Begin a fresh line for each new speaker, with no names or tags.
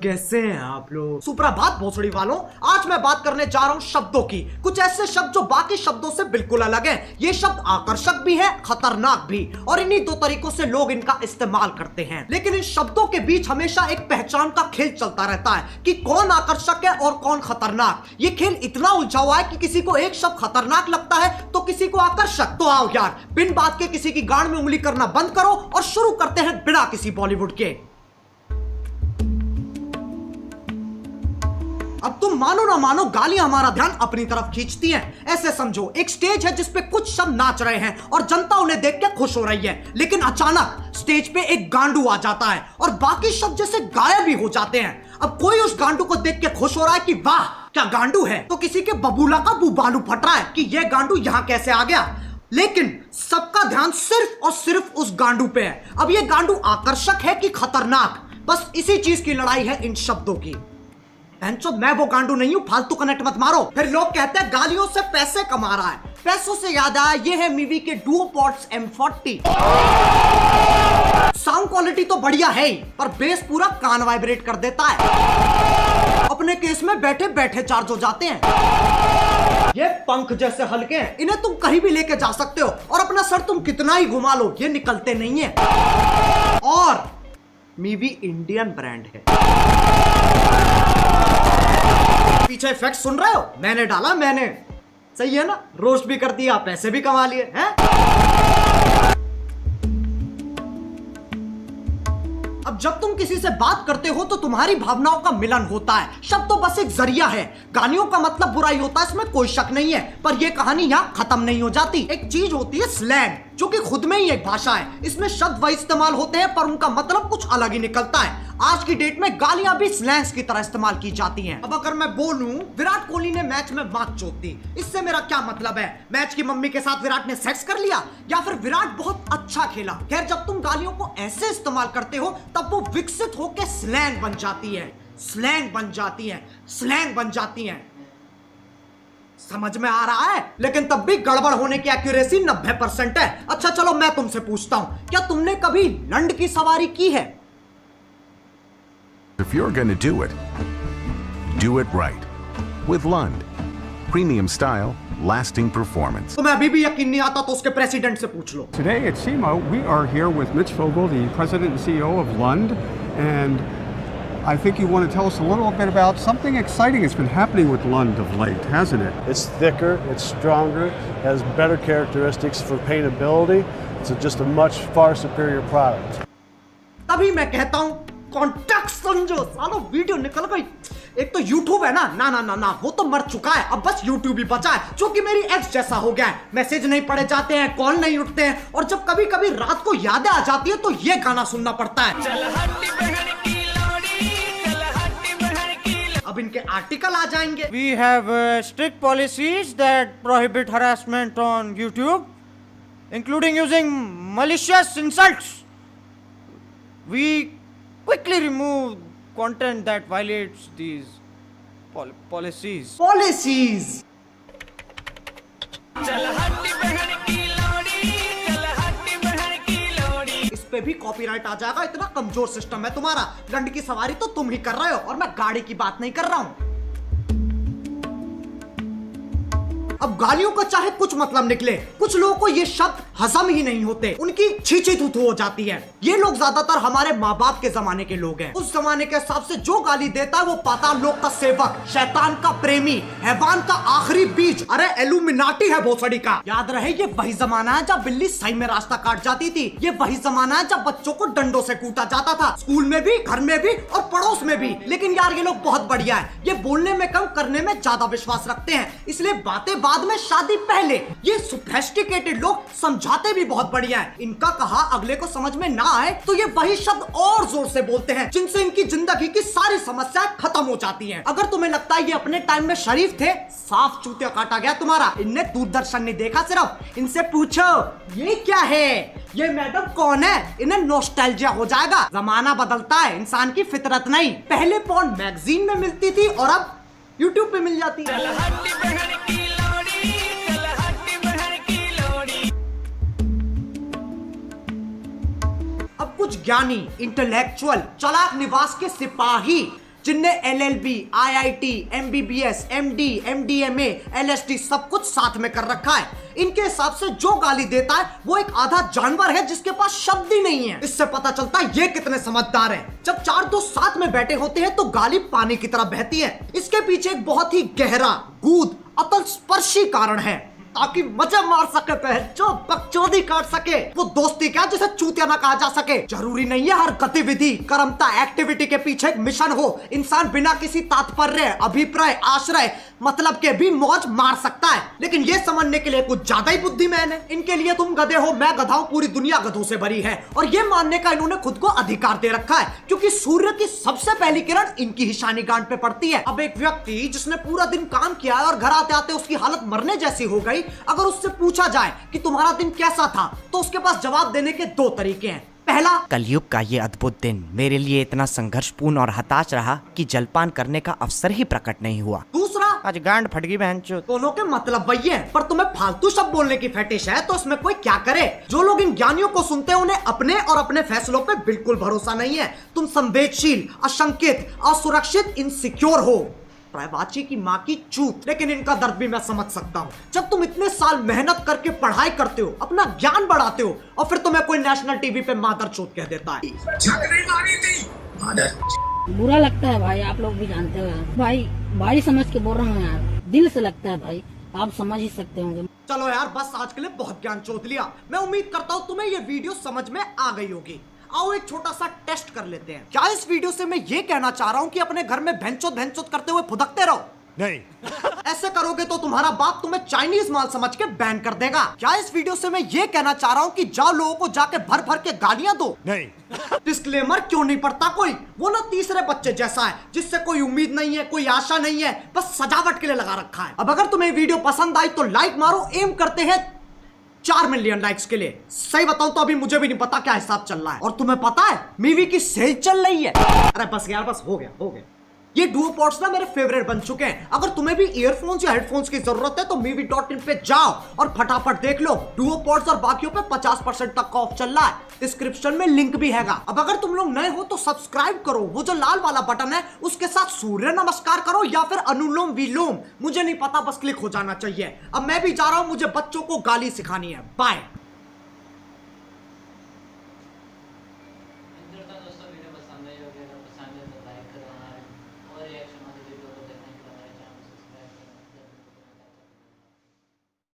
कैसे हैं आप लोग? सुप्रभात भोसड़ी वालों, आज मैं बात करने जा रहा हूँ शब्दों की। कुछ ऐसे शब्द जो बाकी शब्दों से बिल्कुल अलग हैं। ये शब्द आकर्षक भी है, खतरनाक भी, और इन्हीं दो तरीकों से लोग इनका इस्तेमाल करते हैं। लेकिन इन शब्दों के बीच हमेशा एक पहचान का खेल चलता रहता है कि कौन आकर्षक है और कौन खतरनाक। ये खेल इतना उलझा हुआ है कि किसी को एक शब्द खतरनाक लगता है तो किसी को आकर्षक। तो आओ यार, बिन बात के किसी की गांड में उंगली करना बंद करो और शुरू करते हैं बिना किसी बॉलीवुड के। अब तुम मानो ना मानो, गालियां हमारा ध्यान अपनी तरफ खींचती हैं। ऐसे समझो, एक स्टेज है जिस पे कुछ शब्द नाच रहे हैं और जनता उन्हें देख के खुश हो रही है, लेकिन अचानक स्टेज पे एक गांडू आ जाता है और बाकी शब्द जैसे गायब भी हो जाते हैं। अब कोई उस गांडू को देख के खुश हो रहा है कि वाह क्या गांडू है, तो किसी के बबूला का बुबालू फट रहा है कि यह गांडू यहां कैसे आ गया। लेकिन सबका ध्यान सिर्फ और सिर्फ उस गांडू पे है। अब यह गांडू आकर्षक है कि खतरनाक, बस इसी चीज की लड़ाई है इन शब्दों की। मैं वो गांडू नहीं हूं, फालतू कनेक्ट मत मारो। फिर लोग कहते हैं गालियों से पैसे कमा रहा है। पैसों से याद आया, ये है मीवी के डुओपॉड्स M40। साउंड क्वालिटी तो बढ़िया है ही, पर बेस पूरा कान वाइब्रेट कर देता है। अपने केस में बैठे बैठे चार्ज हो जाते हैं। ये पंख जैसे हल्के हैं, इन्हें तुम कहीं भी लेके जा सकते हो और अपना सर तुम कितना ही घुमा लो ये निकलते नहीं है। और मीवी इंडियन ब्रांड है। पीछे इफेक्ट सुन रहे हो? मैंने डाला, मैंने। सही है ना? रोस्ट भी कर दिया, पैसे भी कमा लिए हैं। अब जब तुम किसी से बात करते हो तो तुम्हारी भावनाओं का मिलन होता है। शब्द तो बस एक जरिया है। गालियों का मतलब बुराई होता है, इसमें कोई शक नहीं है, पर यह कहानी यहाँ खत्म नहीं हो जाती। एक चीज होती है स्लैंग, जो कि खुद में ही एक भाषा है। इसमें शब्द वही इस्तेमाल होते हैं पर उनका मतलब कुछ अलग ही निकलता है। आज की डेट में गालियां भी स्लैंग्स की तरह इस्तेमाल की जाती हैं। अब अगर मैं बोलूं विराट कोहली ने मैच में मात चोद दी, इससे मेरा क्या मतलब है? मैच की मम्मी के साथ विराट ने सेक्स कर लिया, या फिर विराट बहुत अच्छा खेला? खैर, जब तुम गालियों को ऐसे इस्तेमाल करते हो तब वो विकसित होकर स्लैंग बन जाती है, स्लैंग बन जाती है, स्लैंग बन जाती है। समझ में आ रहा है? लेकिन तब भी गड़बड़ होने की एक्यूरेसी 90% है। अच्छा चलो, मैं तुमसे पूछता हूं, क्या तुमने कभी लंड की सवारी की है?
If you're going to do it right. With Lund. Premium style, lasting performance.
तुम्हें अभी भी यकीन नहीं आता तो उसके प्रेसिडेंट से पूछ लो।
Today at SEMA, we are here with Mitch Vogel, the president and CEO of Lund, and I think you want to tell us a little bit about something exciting that's been happening with Lund of late, hasn't it?
It's thicker, it's stronger, has better characteristics for paintability. It's just a much far superior product.
तभी मैं कहता हूँ contact समझो। सालो video निकल गई। एक तो YouTube है ना, ना ना ना ना, वो तो मर चुका है। अब बस YouTube ही बचा है, जो कि मेरी एक्स जैसा हो गया है। मैसेज नहीं पढ़े जाते हैं, कॉल नहीं उठते हैं, और जब कभी कभी रात को यादें आ जाती है तो ये गाना सुनना पड़ता है। अब इनके आर्टिकल आ जाएंगे।
We have strict policies that prohibit harassment on YouTube, including using malicious insults. We quickly remove content that violates these policies.
Policies. इस पे भी कॉपीराइट आ जाएगा, इतना कमजोर सिस्टम है तुम्हारा। लंड की सवारी तो तुम ही कर रहे हो और मैं गाड़ी की बात नहीं कर रहा हूं। अब गालियों का चाहे कुछ मतलब निकले, कुछ लोगों को ये शब्द हजम ही नहीं होते, उनकी छींची थूथू हो जाती है। ये लोग ज्यादातर हमारे माँ बाप के जमाने के लोग हैं। उस जमाने के हिसाब से जो गाली देता है वो पाताल लोक का सेवक, शैतान का प्रेमी, हैवान का आखिरी बीज, अरे एलुमिनाटी है भोसड़ी का। याद रहे, ये वही जमाना है जब बिल्ली सही में रास्ता काट जाती थी। ये वही जमाना है जब बच्चों को डंडों से कूटा जाता था, स्कूल में भी, घर में भी और पड़ोस में भी। लेकिन यार ये लोग बहुत बढ़िया है, ये बोलने में कम करने में ज्यादा विश्वास रखते हैं, इसलिए बातें बाद में, शादी पहले। ये सोफिस्टिकेटेड लोग समझाते भी बहुत बढ़िया है। इनका कहा अगले को समझ में ना आए तो ये वही शब्द और जोर से बोलते हैं, जिनसे इनकी जिंदगी की सारी समस्याएं खत्म हो जाती हैं। अगर तुम्हें लगता है ये अपने टाइम में शरीफ थे, साफ चूतिया काटा गया तुम्हारा। इनने दूरदर्शन नहीं देखा सिर्फ, इनसे पूछो ये क्या है, ये मैडम कौन है, इन्हें नॉस्टैल्जिया हो जाएगा। जमाना बदलता है, इंसान की फितरत नहीं। पहले पॉर्न मैगजीन में मिलती थी और अब यूट्यूब पे मिल जाती है। कुछ ज्ञानी, इंटेलेक्चुअल, चालाक निवास के सिपाही जिनने LLB, IIT, MBBS, MD, MDMA, LSD सब कुछ साथ में कर रखा है। इनके हिसाब से जो गाली देता है वो एक आधा जानवर है जिसके पास शब्द ही नहीं है। इससे पता चलता है ये कितने समझदार हैं। जब चार दोस्त साथ में बैठे होते हैं तो गाली पानी की तरह बहती है। इसके पीछे एक बहुत ही गहरा, गूढ़, अतल स्पर्शी कारण है, ताकि मजे मार सके, जो बकचोदी काट सके। वो दोस्ती क्या जिसे चूतिया ना कहा जा सके। जरूरी नहीं है हर गतिविधि, कर्मता, एक्टिविटी के पीछे एक मिशन हो। इंसान बिना किसी तात्पर्य, अभिप्राय, आश्रय, मतलब के भी मौज मार सकता है। लेकिन ये समझने के लिए कुछ ज्यादा ही बुद्धिमान है। इनके लिए तुम गधे हो, मैं गधा हूं, पूरी दुनिया गधों से भरी है। और ये मानने का इन्होंने खुद को अधिकार दे रखा है, क्योंकि सूर्य की सबसे पहली किरण इनकी ही शानी गांठ पे पड़ती है। अब एक व्यक्ति जिसने पूरा दिन काम किया है और घर आते आते उसकी हालत मरने जैसी हो गई, अगर उससे पूछा जाए कि तुम्हारा दिन कैसा था, तो उसके पास जवाब देने के दो तरीके हैं। पहला,
कलयुग का ये अद्भुत दिन मेरे लिए इतना संघर्षपूर्ण और हताश रहा कि जलपान करने का अवसर ही प्रकट नहीं हुआ।
दूसरा,
आज गांड फट गई बहनचोद।
दोनों के मतलब वही है, पर तुम्हें फालतू शब्द बोलने की फेटिश है तो इसमें कोई क्या करे। जो लोग इन ज्ञानियों को सुनते हैं उन्हें अपने और अपने फैसलों पे बिल्कुल भरोसा नहीं है। तुम संवेदनशील, अशंकित, असुरक्षित, इनसिक्योर हो। प्रायवाची की माँ की चूत। लेकिन इनका दर्द भी मैं समझ सकता हूँ। जब तुम इतने साल मेहनत करके पढ़ाई करते हो, अपना ज्ञान बढ़ाते हो, और फिर तुम्हें कोई नेशनल टीवी पे मादर चोत कह देता है।
बुरा लगता है भाई, आप लोग भी जानते हो भाई। भाई समझ के बोल रहा हूँ यार, दिल से लगता है भाई, आप समझ ही सकते होंगे।
चलो यार, बस आज के लिए बहुत ज्ञान चोत लिया। मैं उम्मीद करता हूँ तुम्हें ये वीडियो समझ में आ गई होगी। आओ एक छोटा सा टेस्ट कर लेते हैं। क्या इस वीडियो से मैं ये कहना चाह रहा हूँ कि अपने घर में भैंचोद करते हुए फुदकते रहो?
नहीं।
ऐसे करोगे तो तुम्हारा बाप तुम्हें चाइनीज माल समझ के बैन कर देगा। क्या इस वीडियो से मैं ये कहना चाह रहा हूँ कि जाओ लोगों को जाके भर भर के गालियां दो?
नहीं।
डिस्क्लेमर क्यों नहीं पढ़ता कोई? वो ना तीसरे बच्चे जैसा है, जिससे कोई उम्मीद नहीं है, कोई आशा नहीं है, बस सजावट के लिए लगा रखा है। अब अगर तुम्हें वीडियो पसंद आई तो लाइक मारो। एम करते हैं 4 मिलियन लाइक्स के लिए। सही बताऊं तो अभी मुझे भी नहीं पता क्या हिसाब चल रहा है। और तुम्हें पता है मीवी की सेल चल रही है। अरे बस यार, बस हो गया। ये डुओ पॉड्स ना मेरे फेवरेट बन चुके हैं। अगर तुम्हें भी ईयरफोन्स या हेडफोन्स की जरूरत है तो movie.in पे जाओ और फटाफट देख लो। डुओ पॉड्स और बाकियों पे 50% तक का ऑफ चल रहा है। डिस्क्रिप्शन में लिंक भी हैगा। अब अगर तुम लोग नए हो तो सब्सक्राइब करो, वो जो लाल वाला बटन है उसके साथ सूर्य नमस्कार करो या फिर अनुलोम विलोम, मुझे नहीं पता, बस क्लिक हो जाना चाहिए। अब मैं भी जा रहा हूं, मुझे बच्चों को गाली सिखानी है। बाय।